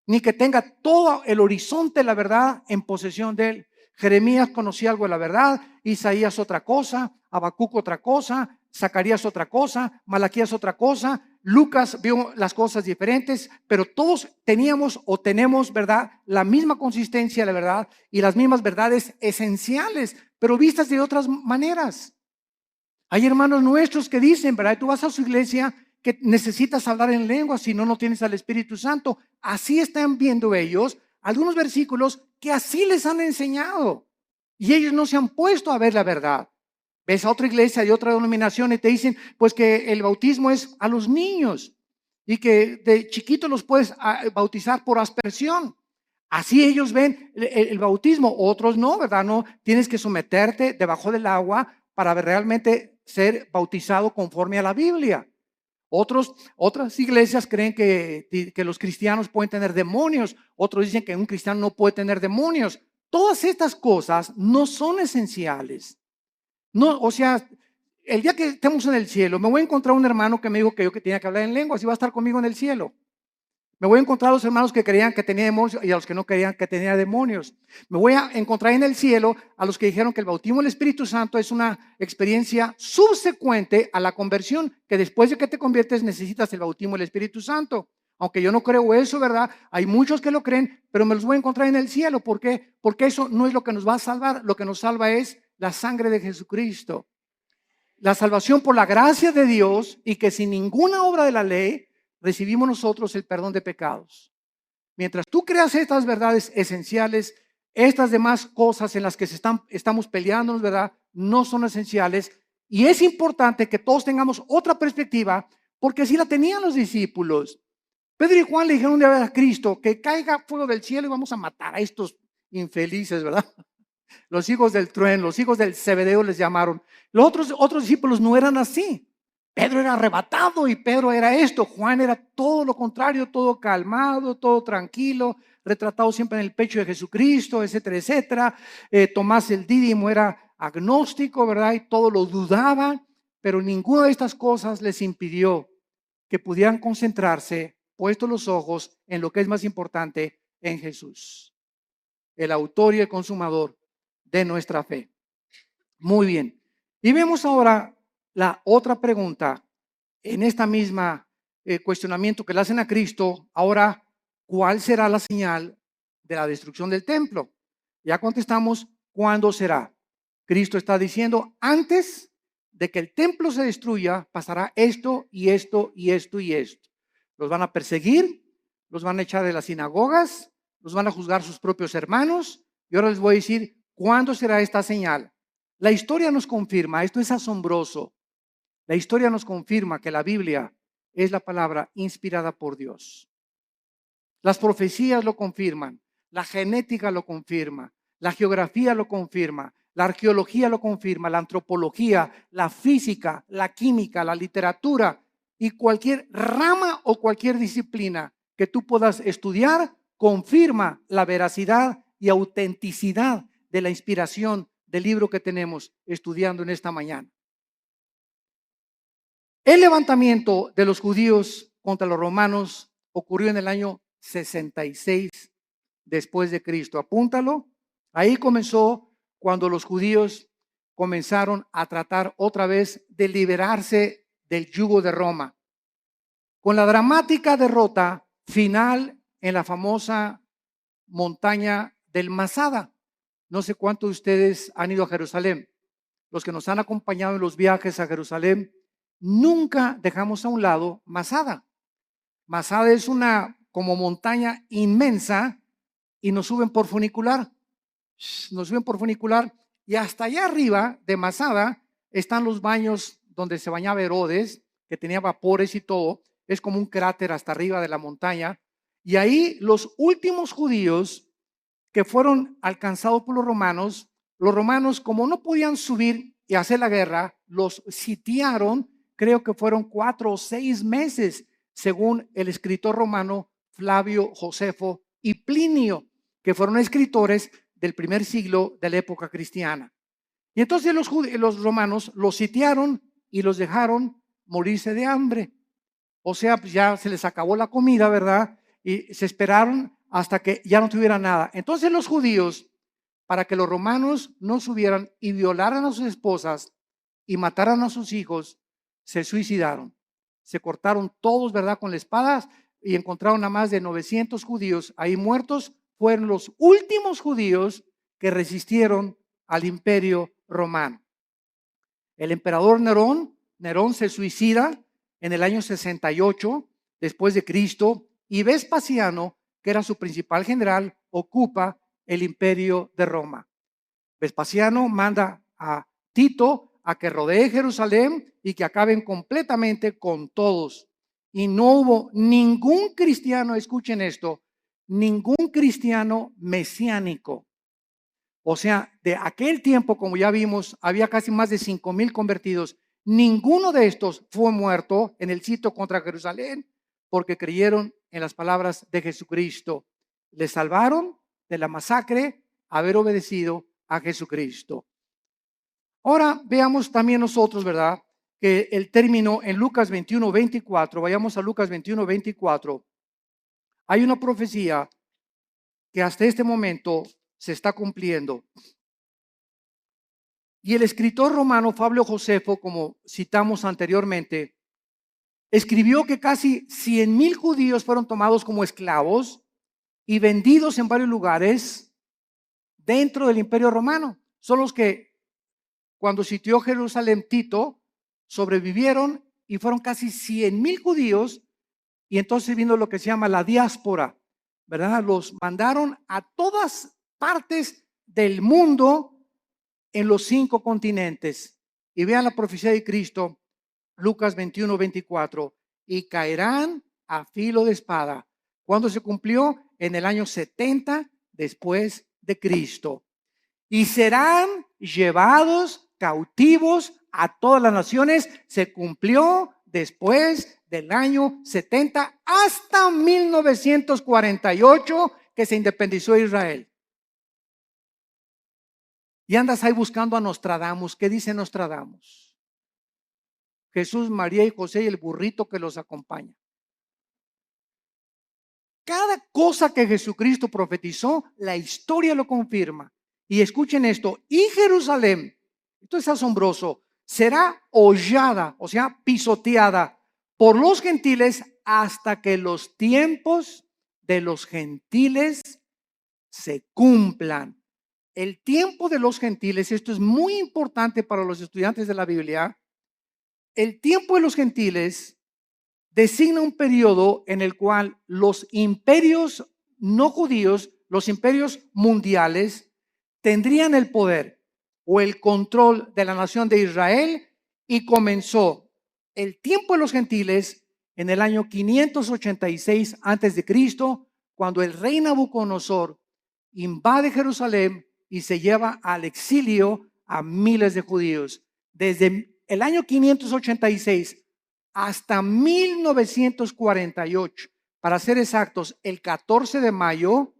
ni que tenga todo el horizonte de la verdad en posesión de él. Jeremías conocía algo de la verdad, Isaías otra cosa, Habacuc otra cosa, Zacarías otra cosa, Malaquías otra cosa, Lucas vio las cosas diferentes, pero todos teníamos o tenemos, ¿verdad?, la misma consistencia de la verdad y las mismas verdades esenciales, pero vistas de otras maneras. Hay hermanos nuestros que dicen, ¿verdad? Tú vas a su iglesia que necesitas hablar en lengua, si no, no tienes al Espíritu Santo. Así están viendo ellos algunos versículos que así les han enseñado. Y ellos no se han puesto a ver la verdad. Ves a otra iglesia de otra denominación y te dicen, pues que el bautismo es a los niños y que de chiquito los puedes bautizar por aspersión. Así ellos ven el bautismo, otros no, ¿verdad? No, tienes que someterte debajo del agua para realmente ser bautizado conforme a la Biblia. Otras iglesias creen que los cristianos pueden tener demonios, otros dicen que un cristiano no puede tener demonios. Todas estas cosas no son esenciales. No, o sea, el día que estemos en el cielo, me voy a encontrar un hermano que me dijo que yo que tenía que hablar en lenguas y va a estar conmigo en el cielo. Me voy a encontrar a los hermanos que creían que tenía demonios y a los que no creían que tenía demonios. Me voy a encontrar en el cielo a los que dijeron que el bautismo del Espíritu Santo es una experiencia subsecuente a la conversión, que después de que te conviertes necesitas el bautismo del Espíritu Santo. Aunque yo no creo eso, ¿verdad? Hay muchos que lo creen, pero me los voy a encontrar en el cielo. ¿Por qué? Porque eso no es lo que nos va a salvar. Lo que nos salva es la sangre de Jesucristo. La salvación por la gracia de Dios y que sin ninguna obra de la ley recibimos nosotros el perdón de pecados. Mientras tú creas estas verdades esenciales, estas demás cosas en las que estamos peleándonos, ¿verdad?, no son esenciales. Y es importante que todos tengamos otra perspectiva, porque así la tenían los discípulos. Pedro y Juan le dijeron un día a Cristo que caiga fuego del cielo y vamos a matar a estos infelices, ¿verdad? Los hijos del trueno, los hijos del Zebedeo les llamaron. Los otros discípulos no eran así. Pedro era arrebatado y Pedro era esto. Juan era todo lo contrario, todo calmado, todo tranquilo, retratado siempre en el pecho de Jesucristo, etcétera, etcétera. Tomás el Dídimo era agnóstico, ¿verdad? Y todo lo dudaba, pero ninguna de estas cosas les impidió que pudieran concentrarse, puestos los ojos en lo que es más importante, en Jesús, el autor y el consumador de nuestra fe. Muy bien. Y vemos ahora la otra pregunta en esta misma cuestionamiento que le hacen a Cristo. Ahora, ¿cuál será la señal de la destrucción del templo? Ya contestamos, ¿cuándo será? Cristo está diciendo, antes de que el templo se destruya, pasará esto y esto y esto y esto. Los van a perseguir, los van a echar de las sinagogas, los van a juzgar sus propios hermanos. Y ahora les voy a decir, ¿cuándo será esta señal? La historia nos confirma, esto es asombroso. La historia nos confirma que la Biblia es la palabra inspirada por Dios. Las profecías lo confirman, la genética lo confirma, la geografía lo confirma, la arqueología lo confirma, la antropología, la física, la química, la literatura y cualquier rama o cualquier disciplina que tú puedas estudiar confirma la veracidad y autenticidad de la inspiración del libro que tenemos estudiando en esta mañana. El levantamiento de los judíos contra los romanos ocurrió en el año 66 después de Cristo. Apúntalo. Ahí comenzó cuando los judíos comenzaron a tratar otra vez de liberarse del yugo de Roma, con la dramática derrota final en la famosa montaña del Masada. No sé cuántos de ustedes han ido a Jerusalén. Los que nos han acompañado en los viajes a Jerusalén, nunca dejamos a un lado Masada. Masada es una como montaña inmensa y nos suben por funicular. Nos suben por funicular y hasta allá arriba de Masada están los baños donde se bañaba Herodes, que tenía vapores y todo. Es como un cráter hasta arriba de la montaña. Y ahí los últimos judíos que fueron alcanzados por los romanos como no podían subir y hacer la guerra, los sitiaron, creo que fueron 4 o 6 meses, según el escritor romano Flavio Josefo y Plinio, que fueron escritores del primer siglo de la época cristiana. Y entonces los romanos los sitiaron y los dejaron morirse de hambre. O sea, pues ya se les acabó la comida, ¿verdad? Y se esperaron hasta que ya no tuvieran nada. Entonces los judíos, para que los romanos no subieran y violaran a sus esposas y mataran a sus hijos, se suicidaron. Se cortaron todos, ¿verdad? Con la espada y encontraron a más de 900 judíos ahí muertos. Fueron los últimos judíos que resistieron al imperio romano. El emperador Nerón se suicida en el año 68 después de Cristo, y Vespasiano, que era su principal general, ocupa el imperio de Roma. Vespasiano manda a Tito a que rodee Jerusalén y que acaben completamente con todos. Y no hubo ningún cristiano, escuchen esto, ningún cristiano mesiánico. O sea, de aquel tiempo, como ya vimos, había casi más de 5,000 convertidos. Ninguno de estos fue muerto en el sitio contra Jerusalén porque creyeron en las palabras de Jesucristo. Les salvaron de la masacre haber obedecido a Jesucristo. Ahora veamos también nosotros, ¿verdad? Que el término en Lucas 21:24, vayamos a Lucas 21:24, hay una profecía que hasta este momento se está cumpliendo. Y el escritor romano Flavio Josefo, como citamos anteriormente, escribió que casi 100,000 judíos fueron tomados como esclavos y vendidos en varios lugares dentro del imperio romano. Son los que cuando sitió Jerusalén Tito sobrevivieron y fueron casi 100,000 judíos, y entonces vino lo que se llama la diáspora, ¿verdad? Los mandaron a todas partes del mundo en los 5 continentes. Y vean la profecía de Cristo, Lucas 21:24, y caerán a filo de espada. ¿Cuándo se cumplió? En el año 70 después de Cristo. Y serán llevados cautivos a todas las naciones. Se cumplió después del año 70 hasta 1948 que se independizó Israel. Y andas ahí buscando a Nostradamus. ¿Qué dice Nostradamus? Jesús, María y José y el burrito que los acompaña. Cada cosa que Jesucristo profetizó, la historia lo confirma. Y escuchen esto, y Jerusalén, esto es asombroso, será hollada, o sea, pisoteada por los gentiles hasta que los tiempos de los gentiles se cumplan. El tiempo de los gentiles, esto es muy importante para los estudiantes de la Biblia. El tiempo de los gentiles designa un periodo en el cual los imperios no judíos, los imperios mundiales, tendrían el poder o el control de la nación de Israel, y comenzó el tiempo de los gentiles en el año 586 antes de Cristo, cuando el rey Nabucodonosor invade Jerusalén y se lleva al exilio a miles de judíos. Desde el año 586 hasta 1948, para ser exactos, el 14 de mayo,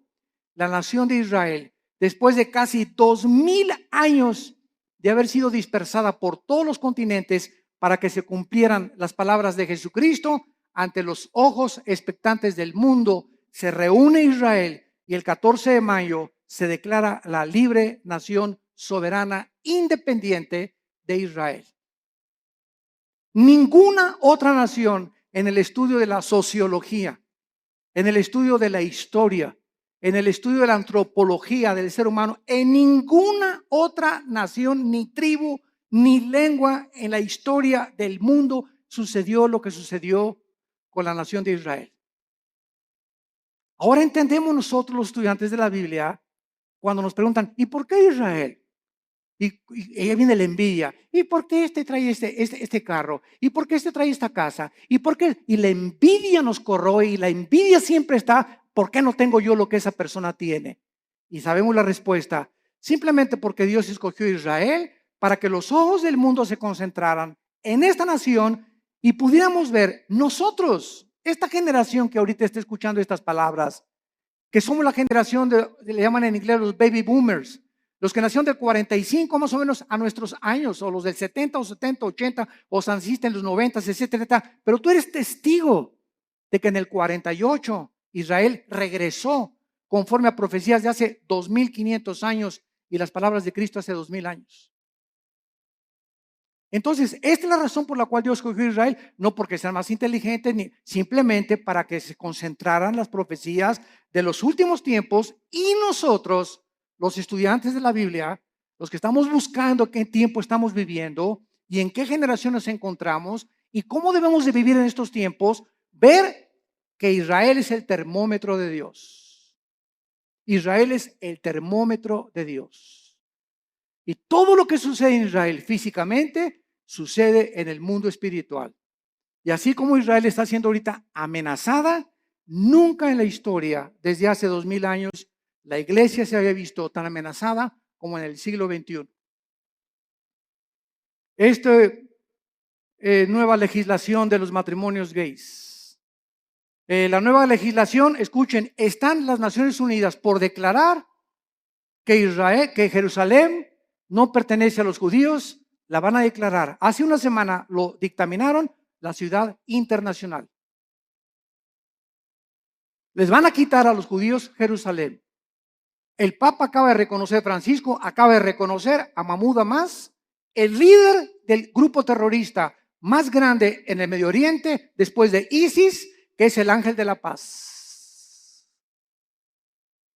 la nación de Israel después de casi 2000 años de haber sido dispersada por todos los continentes para que se cumplieran las palabras de Jesucristo, ante los ojos expectantes del mundo, se reúne Israel y el 14 de mayo se declara la libre nación soberana independiente de Israel. Ninguna otra nación en el estudio de la sociología, en el estudio de la historia, en el estudio de la antropología del ser humano, en ninguna otra nación, ni tribu, ni lengua en la historia del mundo sucedió lo que sucedió con la nación de Israel. Ahora entendemos nosotros los estudiantes de la Biblia cuando nos preguntan, ¿y por qué Israel? Y ahí viene la envidia. ¿Y por qué este trae este carro? ¿Y por qué este trae esta casa? ¿Y por qué? Y la envidia nos corroe, y la envidia siempre está, ¿por qué no tengo yo lo que esa persona tiene? Y sabemos la respuesta, simplemente porque Dios escogió a Israel para que los ojos del mundo se concentraran en esta nación y pudiéramos ver nosotros, esta generación que ahorita está escuchando estas palabras, que somos la generación le llaman en inglés los baby boomers, los que nacieron del 45 más o menos a nuestros años, o los del 70 o 70, 80, o naciste en los 90, etcétera. Pero tú eres testigo de que en el 48 Israel regresó conforme a profecías de hace 2500 años y las palabras de Cristo hace 2000 años. Entonces, esta es la razón por la cual Dios escogió a Israel, no porque sean más inteligentes, ni simplemente para que se concentraran las profecías de los últimos tiempos, y nosotros, los estudiantes de la Biblia, los que estamos buscando qué tiempo estamos viviendo y en qué generación nos encontramos y cómo debemos de vivir en estos tiempos, ver que Israel es el termómetro de Dios. Israel es el termómetro de Dios. Y todo lo que sucede en Israel físicamente sucede en el mundo espiritual. Y así como Israel está siendo ahorita amenazada, nunca en la historia, desde hace 2000 años, la iglesia se había visto tan amenazada como en el siglo XXI. Nueva legislación de los matrimonios gays. La nueva legislación, escuchen, están las Naciones Unidas por declarar que Jerusalén no pertenece a los judíos, la van a declarar. Hace una semana lo dictaminaron la ciudad internacional. Les van a quitar a los judíos Jerusalén. El Papa acaba de reconocer, Francisco acaba de reconocer a Mahmoud Abbas, el líder del grupo terrorista más grande en el Medio Oriente después de ISIS, que es el ángel de la paz.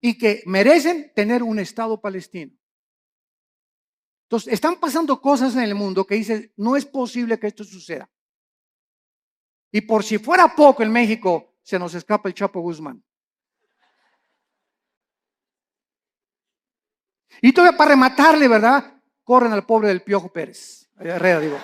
Y que merecen tener un Estado palestino. Entonces, están pasando cosas en el mundo que dicen, no es posible que esto suceda. Y por si fuera poco, en México se nos escapa el Chapo Guzmán. Y todavía para rematarle, ¿verdad? Corren al pobre del Piojo Pérez. Herrera, digo.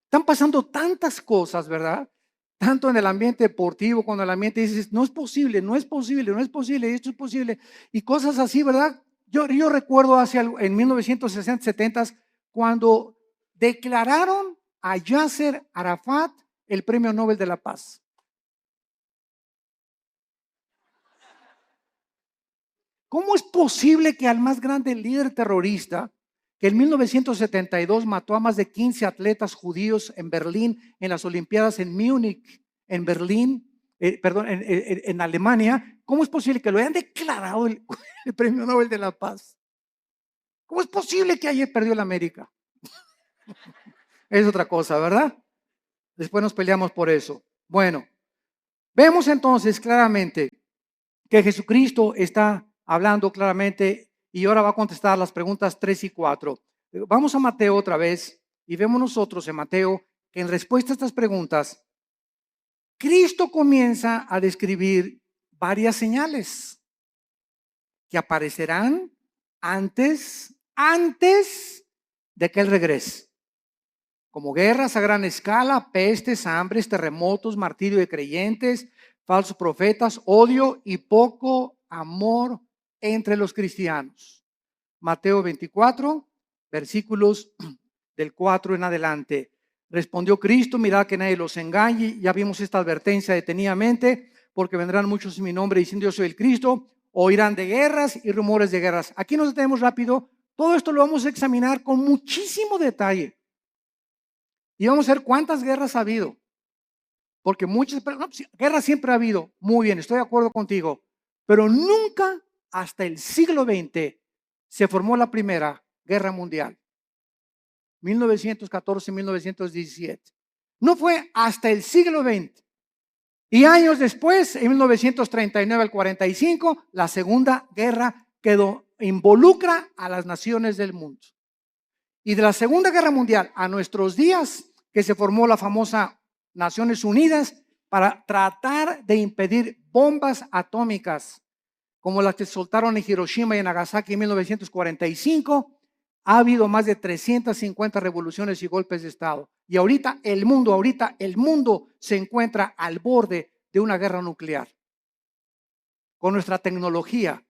Están pasando tantas cosas, ¿verdad? Tanto en el ambiente deportivo, cuando el ambiente dices, no es posible, no es posible, no es posible, esto es posible. Y cosas así, ¿verdad? Yo recuerdo en 1960, 70, cuando declararon a Yasser Arafat el Premio Nobel de la Paz. ¿Cómo es posible que al más grande líder terrorista, que en 1972 mató a más de 15 atletas judíos en Berlín, en las Olimpiadas en Múnich, en Berlín, en Alemania, cómo es posible que lo hayan declarado el Premio Nobel de la Paz? ¿Cómo es posible que ayer perdió la América? Es otra cosa, ¿verdad? Después nos peleamos por eso. Bueno, vemos entonces claramente que Jesucristo está hablando claramente y ahora va a contestar las preguntas 3 y 4. Vamos a Mateo otra vez y vemos nosotros en Mateo que en respuesta a estas preguntas, Cristo comienza a describir varias señales que aparecerán antes de que Él regrese. Como guerras a gran escala, pestes, hambres, terremotos, martirio de creyentes, falsos profetas, odio y poco amor entre los cristianos. Mateo 24, versículos del 4 en adelante. Respondió Cristo, mirad que nadie los engañe. Ya vimos esta advertencia detenidamente, porque vendrán muchos en mi nombre diciendo yo soy el Cristo, Oirán de guerras y rumores de guerras. Aquí nos detenemos rápido. Todo esto lo vamos a examinar con muchísimo detalle. Y vamos a ver cuántas guerras ha habido. Porque muchas, no, guerras siempre ha habido. Muy bien, estoy de acuerdo contigo. Pero nunca hasta el siglo XX se formó la Primera Guerra Mundial. 1914-1917. No fue hasta el siglo XX. Y años después, en 1939 al 45, la Segunda Guerra involucra a las naciones del mundo. Y de la Segunda Guerra Mundial a nuestros días, que se formó la famosa Naciones Unidas para tratar de impedir bombas atómicas, como las que soltaron en Hiroshima y en Nagasaki en 1945, ha habido más de 350 revoluciones y golpes de Estado. Y ahorita el mundo se encuentra al borde de una guerra nuclear. Con nuestra tecnología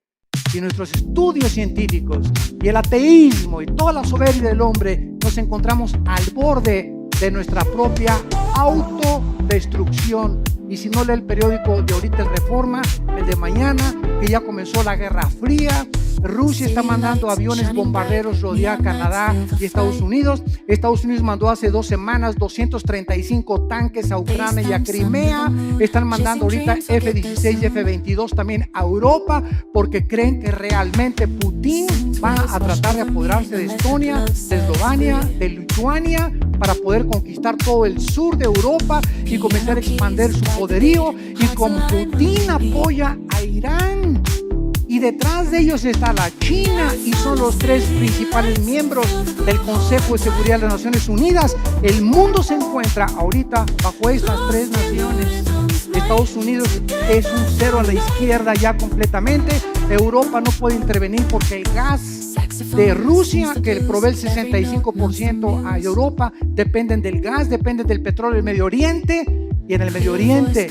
y nuestros estudios científicos y el ateísmo y toda la soberbia del hombre, nos encontramos al borde de nuestra propia autodestrucción. Y si no lee el periódico de ahorita, el Reforma, el de mañana, que ya comenzó la Guerra Fría. Rusia está mandando aviones bombarderos rodear Canadá y Estados Unidos. Estados Unidos mandó hace 2 semanas 235 tanques a Ucrania y a Crimea. Están mandando ahorita F-16 y F-22 también a Europa, porque creen que realmente Putin va a tratar de apoderarse de Estonia, de Eslovenia, de Lituania, para poder conquistar todo el sur de Europa y comenzar a expandir su poderío. Y con Putin apoya a Irán. Y detrás de ellos está la China, y son los 3 principales miembros del Consejo de Seguridad de las Naciones Unidas. El mundo se encuentra ahorita bajo estas 3 naciones. Estados Unidos es un cero a la izquierda ya completamente. Europa no puede intervenir porque el gas de Rusia, que provee el 65% a Europa, dependen del gas, dependen del petróleo del Medio Oriente. Y en el Medio Oriente,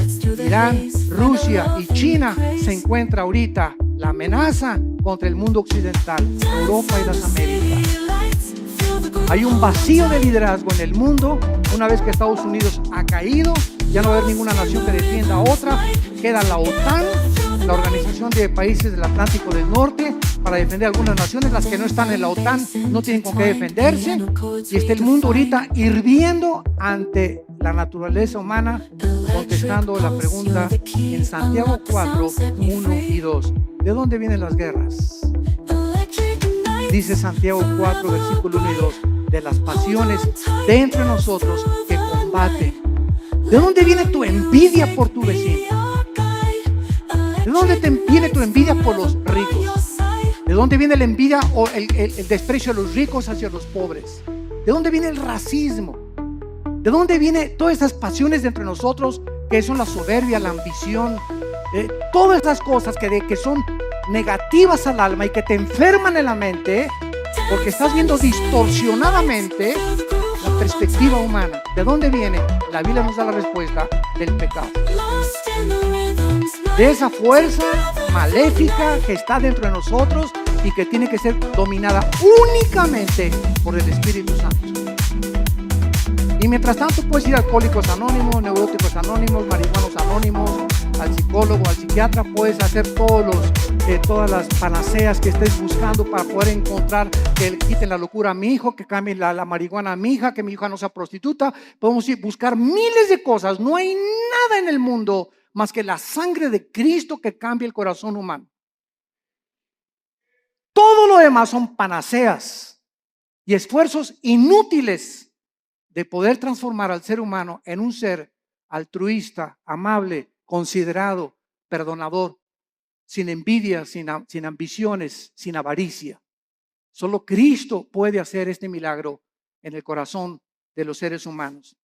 Irán, Rusia y China se encuentra ahorita la amenaza contra el mundo occidental, Europa y las Américas. Hay un vacío de liderazgo en el mundo. Una vez que Estados Unidos ha caído, ya no va a haber ninguna nación que defienda a otra. Queda la OTAN, la Organización de Países del Atlántico del Norte, para defender a algunas naciones. Las que no están en la OTAN no tienen con qué defenderse. Y está el mundo ahorita hirviendo ante la naturaleza humana, contestando la pregunta en Santiago 4, 1 y 2. ¿De dónde vienen las guerras? Dice Santiago 4, versículo 1 y 2, de las pasiones de entre nosotros que combaten. ¿De dónde viene tu envidia por tu vecino? ¿De dónde viene tu envidia por los ricos? ¿De dónde viene la envidia o el desprecio de los ricos hacia los pobres? ¿De dónde viene el racismo? ¿De dónde vienen todas esas pasiones de entre nosotros, que son la soberbia, la ambición? Todas esas cosas que son negativas al alma y que te enferman en la mente, porque estás viendo distorsionadamente la perspectiva humana. ¿De dónde viene? La Biblia nos da la respuesta: del pecado. De esa fuerza maléfica que está dentro de nosotros y que tiene que ser dominada únicamente por el Espíritu Santo. Y mientras tanto puedes ir a Alcohólicos Anónimos, Neuróticos Anónimos, Marihuanos Anónimos, al psicólogo, al psiquiatra. Puedes hacer todas las panaceas que estés buscando para poder encontrar que le quiten la locura a mi hijo, que cambien la marihuana a mi hija, que mi hija no sea prostituta. Podemos buscar miles de cosas. No hay nada en el mundo más que la sangre de Cristo que cambia el corazón humano. Todo lo demás son panaceas y esfuerzos inútiles de poder transformar al ser humano en un ser altruista, amable, considerado, perdonador, sin envidia, sin ambiciones, sin avaricia. Solo Cristo puede hacer este milagro en el corazón de los seres humanos.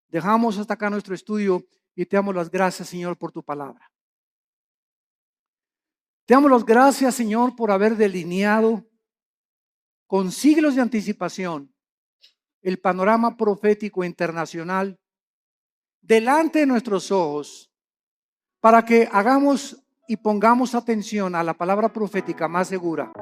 Dejamos hasta acá nuestro estudio y te damos las gracias, Señor, por tu palabra. Te damos las gracias, Señor, por haber delineado con siglos de anticipación el panorama profético internacional delante de nuestros ojos, para que hagamos y pongamos atención a la palabra profética más segura,